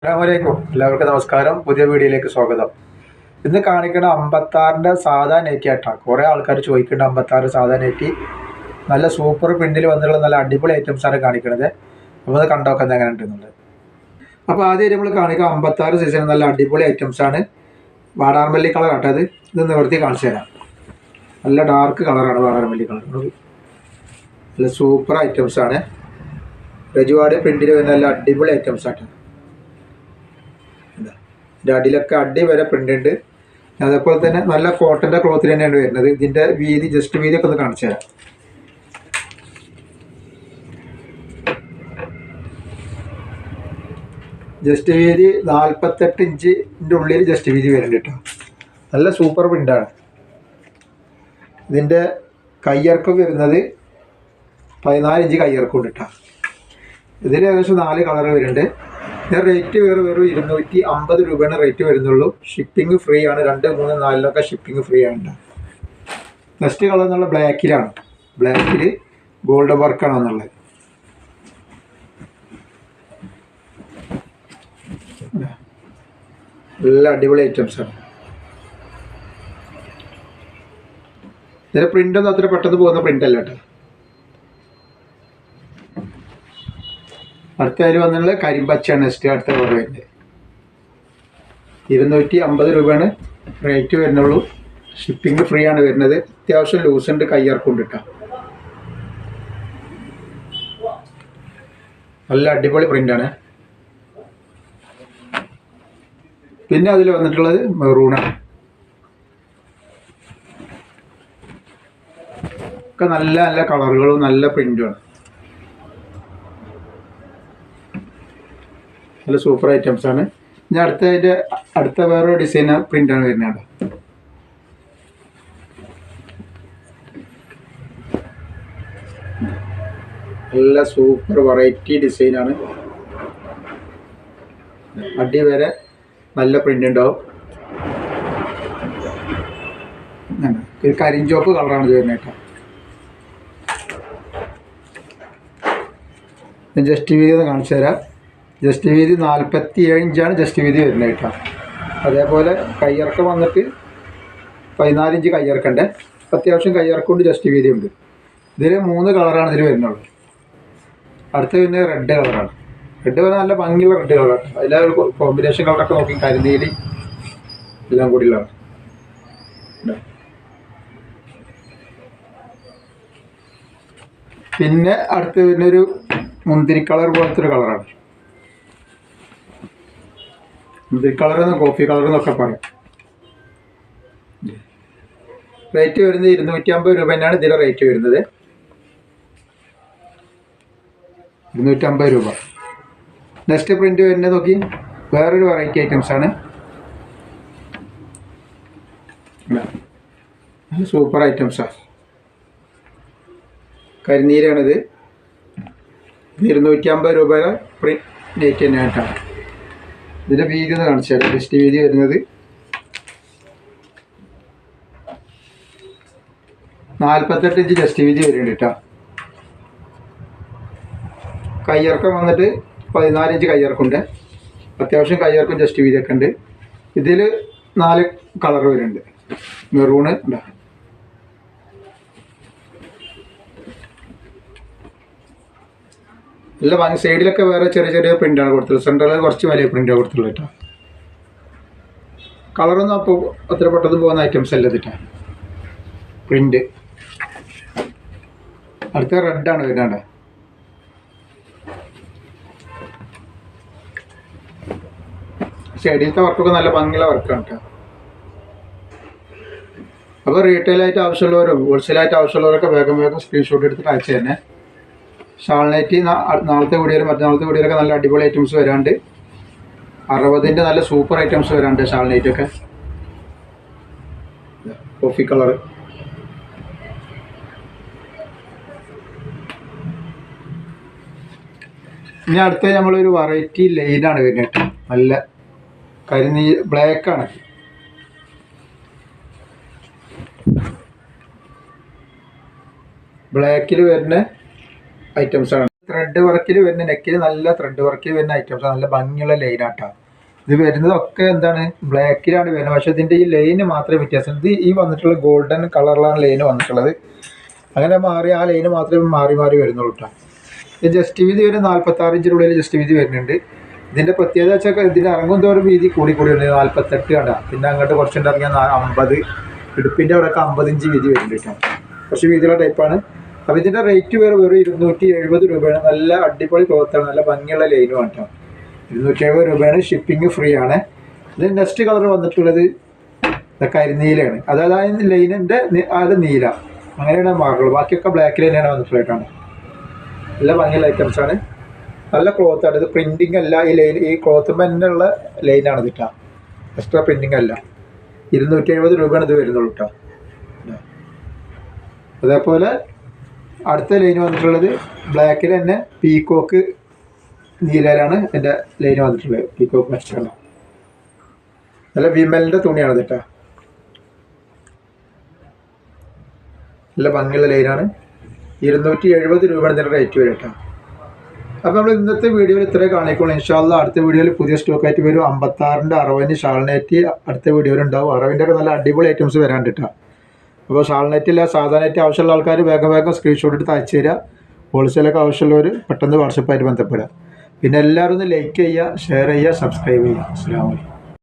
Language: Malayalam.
അസ്സലാമലൈക്കും. എല്ലാവർക്കും നമസ്കാരം. പുതിയ വീഡിയോയിലേക്ക് സ്വാഗതം. ഇന്ന് കാണിക്കുന്ന 56ൻ്റെ സാധാ നെറ്റി ആയിട്ടാണ്. കുറേ ആൾക്കാർ ചോദിക്കേണ്ട 56 സാധാ നെറ്റി നല്ല സൂപ്പർ പ്രിന്റിൽ വന്നിട്ടുള്ള നല്ല അടിപൊളി ഐറ്റംസാണ് കാണിക്കുന്നത്. അപ്പോൾ അത് കണ്ടോക്കാൻ എങ്ങനെ ഉണ്ടെന്നുള്ളത്. അപ്പോൾ ആദ്യം നമ്മൾ കാണിക്കുക 56 സീസൺ നല്ല അടിപൊളി ഐറ്റംസാണ്. വാടാർമല്ലി കളർ ആട്ടത്. ഇത് നിവർത്തി കാണിച്ചു തരാം. നല്ല ഡാർക്ക് കളറാണ് വാടാർമല്ലി കളർ. നല്ല സൂപ്പർ ഐറ്റംസാണ്. രജുവാട് പ്രിന്റിൽ വരുന്ന നല്ല അടിപൊളി ഐറ്റംസ് ആട്ടോ. ഇതിൻ്റെ അടിയിലൊക്കെ അടി വരെ പ്രിൻ്റ് ഉണ്ട്. അതേപോലെ തന്നെ നല്ല കോട്ടൻ്റെ ക്ലോത്തിൽ തന്നെയാണ് വരുന്നത്. ഇതിൻ്റെ വീതി ജസ്റ്റ് വീതിയൊക്കെ ഒന്ന് കാണിച്ചു തരാം. ജസ്റ്റ് വീതി 48 ഇഞ്ചിൻ്റെ ഉള്ളിൽ ജസ്റ്റ് വീതി വരുന്നുണ്ട് കേട്ടോ. നല്ല സൂപ്പർ പ്രിൻ്റാണ്. ഇതിൻ്റെ കയ്യിറക്കം വരുന്നത് 14 ഇഞ്ച് കയ്യിറക്കം ഉണ്ട് കേട്ടോ. ഇതിൽ ഏകദേശം 4 കളർ വരുന്നുണ്ട്. ഇതിന് റേറ്റ് വെറും 250 രൂപയാണ് റേറ്റ് വരുന്നുള്ളൂ. ഷിപ്പിംഗ് ഫ്രീ ആണ്. 2, 3, 4 ഷിപ്പിംഗ് ഫ്രീ ആണ്. നെക്സ്റ്റ് കളർ എന്നുള്ള ബ്ലാക്കിലാണ്. ബ്ലാക്കിൽ ഗോൾഡ് വർക്കാണ് എന്നുള്ളത്. നല്ല അടിപൊളി ഐറ്റംസാണ്. ഇതിൻ്റെ പ്രിൻ്റൊന്നും അത്ര പെട്ടെന്ന് പോകുന്ന പ്രിൻ്റ് അല്ല കേട്ടോ. അടുത്ത അതിൽ വന്നുള്ള കരിമ്പച്ചയാണ് നെക്സ്റ്റ് അടുത്ത കളർ വരുന്നത്. 250 രൂപയാണ് റേറ്റ് വരുന്നുള്ളൂ. ഷിപ്പിംഗ് ഫ്രീ ആണ് വരുന്നത്. അത്യാവശ്യം ലൂസുണ്ട്, കയ്യിറക്കുണ്ട് കേട്ടോ. നല്ല അടിപൊളി പ്രിൻ്റാണ്. പിന്നെ അതിൽ വന്നിട്ടുള്ളത് മെറൂണാണ്. ഒക്കെ നല്ല നല്ല കളറുകളും നല്ല പ്രിൻ്റുമാണ്. നല്ല സൂപ്പർ ഐറ്റംസാണ്. ഇനി അടുത്ത വേറൊരു ഡിസൈൻ പ്രിൻ്റാണ് വരുന്നത്. നല്ല സൂപ്പർ വെറൈറ്റി ഡിസൈനാണ്. അടി വരെ നല്ല പ്രിൻ്റ് ഉണ്ടാവും. ഒരു കരിഞ്ചോപ്പ് കളറാണ് ഇത് വരുന്നത് കേട്ടോ. ജസ്റ്റ് വീതി ഒന്ന് കാണിച്ചു തരാം. ജസ്റ്റ് വീതി 47 ഇഞ്ചാണ് ജസ്റ്റ് വീതി വരുന്നത് കേട്ടോ. അതേപോലെ കയ്യിറക്കം വന്നിട്ട് 14 ഇഞ്ച് കയ്യിറക്കണ്ടേ. അത്യാവശ്യം കയ്യിറക്കൊണ്ട് ജസ്റ്റ് വീതി ഉണ്ട്. ഇതിൽ 3 കളറാണ് ഇതിൽ വരുന്നുള്ളൂ. അടുത്ത പിന്നെ റെഡ് കളറാണ്. റെഡ് പറഞ്ഞാൽ നല്ല ഭംഗിയുള്ള റെഡ് കളറാണ്. അതിലെ കോമ്പിനേഷൻ കളറൊക്കെ നോക്കി കരിനീലി എല്ലാം കൂടിയുള്ളതാണ്. പിന്നെ അടുത്ത് പിന്നെ ഒരു മുന്തിരി കളർ പോലത്തെ ഒരു കളറാണ്. മുന്തിരി കളർ എന്ന് കോഫി കളർ എന്നൊക്കെ പറയും. റേറ്റ് വരുന്നത് 250 രൂപ തന്നെയാണ് ഇതിൻ്റെ റേറ്റ് വരുന്നത്. 250 രൂപ. നെക്സ്റ്റ് പ്രിൻ്റ് വരുന്നത് നോക്കി വേറൊരു വെറൈറ്റി ഐറ്റംസാണ്. സൂപ്പർ ഐറ്റംസാണ്. കരിനീരാണിത്. 250 രൂപയുടെ റേറ്റ് തന്നെയാണ് കേട്ടോ. ഇതിൻ്റെ വീതി ഒന്ന് കാണിച്ചു തരാം. ജസ്റ്റ് വീതി വരുന്നത് 48 ഇഞ്ച് ജസ്റ്റ് വീതി വരുന്നുണ്ട് കേട്ടോ. കയ്യിറക്കം വന്നിട്ട് 14 ഇഞ്ച് കയ്യിറക്കുണ്ട്. അത്യാവശ്യം കയ്യിറക്കം ജസ്റ്റ് വീതിയൊക്കെ ഉണ്ട്. ഇതിൽ 4 കളർ വരുന്നുണ്ട്. മെറൂണ് ഉണ്ട്. നല്ല ഭംഗി. സൈഡിലൊക്കെ വേറെ ചെറിയ ചെറിയ പ്രിൻ്റാണ് കൊടുത്തുള്ളത്. സെൻറ്ററിൽ കുറച്ച് വലിയ പ്രിൻ്റാണ് കൊടുത്തുള്ളത് കേട്ടോ. കളറൊന്നും അപ്പോൾ അത്ര പെട്ടെന്ന് പോകുന്ന ഐറ്റംസ് അല്ല ഇതിട്ടാ. പ്രിൻ്റ് അടുത്ത റെഡാണ് വരുന്നത്. സൈഡിലത്തെ വർക്കൊക്കെ നല്ല ഭംഗിയുള്ള വർക്കാണ് കേട്ടോ. അപ്പോൾ റീറ്റെയിലായിട്ട് ആവശ്യമുള്ളവരും ഹോൾസെയിലായിട്ട് ആവശ്യമുള്ളവരൊക്കെ വേഗം വേഗം സ്ക്രീൻഷോട്ട് എടുത്തിട്ട് അയച്ചു തന്നെ. ഷാൾനൈറ്റ് നാളത്തെ വീഡിയോയിലും മറ്റന്നാളത്തെ വീഡിയോയിലൊക്കെ നല്ല അടിപൊളി ഐറ്റംസ് വരാണ്ട്. 60ൻ്റെ നല്ല സൂപ്പർ ഐറ്റംസ് വരാണ്ട് ഷാൾനൈറ്റൊക്കെ. Coffee colour. ഇനി അടുത്ത നമ്മളൊരു വെറൈറ്റി ലൈനാണ് വരുന്നത് കേട്ടോ. നല്ല ബ്ലാക്കാണ്. ബ്ലാക്കിൽ വരുന്ന ഐറ്റംസാണ്. ത്രെഡ് വർക്കിൽ വരുന്ന നെക്കിൽ നല്ല ത്രെഡ് വർക്കിൽ വരുന്ന ഐറ്റംസ്, നല്ല ഭംഗിയുള്ള ലൈനാട്ടാണ് ഇത് വരുന്നതൊക്കെ. എന്താണ് ബ്ലാക്കിലാണ് വരുന്നത്, പക്ഷേ ഇതിൻ്റെ ഈ ലൈന് മാത്രമേ വ്യത്യാസം. ഇത് ഈ വന്നിട്ടുള്ള ഗോൾഡൻ കളറിലാണ് ലൈന് വന്നിട്ടുള്ളത്. അങ്ങനെ മാറി ആ ലൈന് മാത്രമേ മാറി മാറി വരുന്നുള്ളൂ കേട്ടോ. ഇത് ജസ്റ്റ് വീതി ഒരു 46 ഇഞ്ചിൻ്റെ ഉള്ളിൽ ജസ്റ്റ് വീതി വരുന്നുണ്ട്. ഇതിൻ്റെ പ്രത്യേകത വെച്ചാൽ ഇതിൻ്റെ ഇറങ്ങും തോറും വീതി കൂടി കൂടി വരുന്നത് 48 കണ്ട. പിന്നെ അങ്ങോട്ട് കുറച്ചുകൊണ്ട് ഇറങ്ങിയാൽ 50, ഇടുപ്പിൻ്റെ അവിടെയൊക്കെ 50 ഇഞ്ച് വീതി വരുന്നുണ്ട് കേട്ടോ. കുറച്ച് വീതിയുള്ള ടൈപ്പാണ്. അപ്പോൾ ഇതിൻ്റെ റേറ്റ് വെറും 270 രൂപയാണ്. നല്ല അടിപൊളി ക്ലോത്താണ്, നല്ല ഭംഗിയുള്ള ലൈനുമാണ് കേട്ടോ. 270 രൂപയാണ്. ഷിപ്പിംഗ് ഫ്രീ ആണ്. ഇത് നെക്സ്റ്റ് കളർ വന്നിട്ടുള്ളത് കരിനീലയാണ്. അതായത് ലൈനിൻ്റെ അത് നീല, അങ്ങനെയാണ് മാറുള്ളൂ. ബാക്കിയൊക്കെ ബ്ലാക്ക് ലൈനാണ് വന്നിട്ടുള്ളതാണ്. നല്ല ഭംഗിയുള്ള ഐറ്റംസാണ്, നല്ല ക്ലോത്താണ്. ഇത് പ്രിൻറ്റിങ് അല്ല, ഈ ലൈൻ ഈ ക്ലോത്ത് തന്നെ ഉള്ള ലൈനാണ് ഇത് കേട്ടോ, എക്സ്ട്രാ പ്രിൻറ്റിങ് അല്ല. 270 രൂപയാണ് ഇത് വരുന്നുള്ളൂ കേട്ടോ. അതേപോലെ അടുത്ത ലൈൻ വന്നിട്ടുള്ളത് ബ്ലാക്കിൽ തന്നെ പീക്കോക്ക് നീലയിലാണ് എൻ്റെ ലൈൻ വന്നിട്ടുള്ളത്. പീക്കോക്ക് നെക്സ്റ്റാണ്, നല്ല വിമലിൻ്റെ തുണിയാണ് കേട്ടോ. നല്ല ഭംഗിയുള്ള ലൈനാണ്. 270 രൂപയാണ് ഇതിൻ്റെ റേറ്റ് വരും കേട്ടോ. അപ്പോൾ നമ്മൾ ഇന്നത്തെ വീഡിയോയിൽ ഇത്രയും കാണിക്കുള്ളൂ. ഇൻഷാ അല്ലാഹ് അടുത്ത വീഡിയോയിൽ പുതിയ സ്റ്റോക്കായിട്ട് വരും. 56ൻ്റെ 60 ഷാൾനെറ്റ് അടുത്ത വീഡിയോയിൽ ഉണ്ടാവും. 60ൻ്റെ ഒക്കെ നല്ല അടിപൊളി ഐറ്റംസ് വരാണ്ട് കേട്ടോ. അപ്പോൾ ഷാൾനെറ്റില്ല, സാധാ നെറ്റ് ആവശ്യമുള്ള ആൾക്കാർ വേഗം വേഗം സ്ക്രീൻഷോട്ട് എടുത്ത് അയച്ചു തരിക. ഹോൾസെയിലൊക്കെ ആവശ്യമുള്ളവർ പെട്ടെന്ന് വാട്സപ്പായിട്ട് ബന്ധപ്പെടുക. പിന്നെ എല്ലാവരും ഒന്ന് ലൈക്ക് ചെയ്യുക, ഷെയർ ചെയ്യുക, സബ്സ്ക്രൈബ് ചെയ്യുക. അസ്സലാമു അലൈക്കും.